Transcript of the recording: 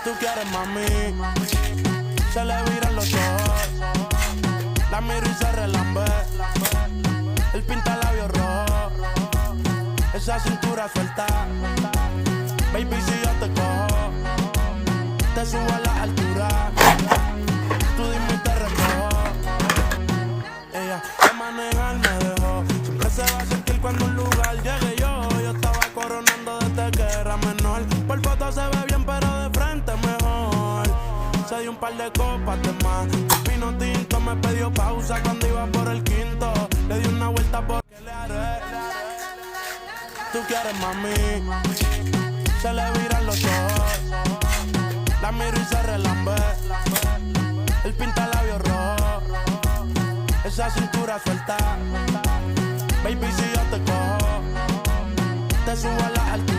Tú quieres, mami, se le viran los ojos. La miro y se relambe. Él pinta labios rojos. Esa cintura suelta. Baby, si yo te cojo, te subo a la altura. Tú dime y te recojo. Ella de manejar me dejó. Siempre se va a sentir cuando un lugar llegue yo. Yo estaba coronando desde que era menor. Por foto se ve bien, pero de frente mejor. Se dio un par de copas de más. El pino tinto me pidió pausa cuando iba por el quinto. Le di una vuelta porque le haré. Tú quieres, mami, se le viran los ojos. La miro y se relambe. Él pinta labios rojos. Esa cintura suelta. Baby, si yo te cojo, te subo a la altura.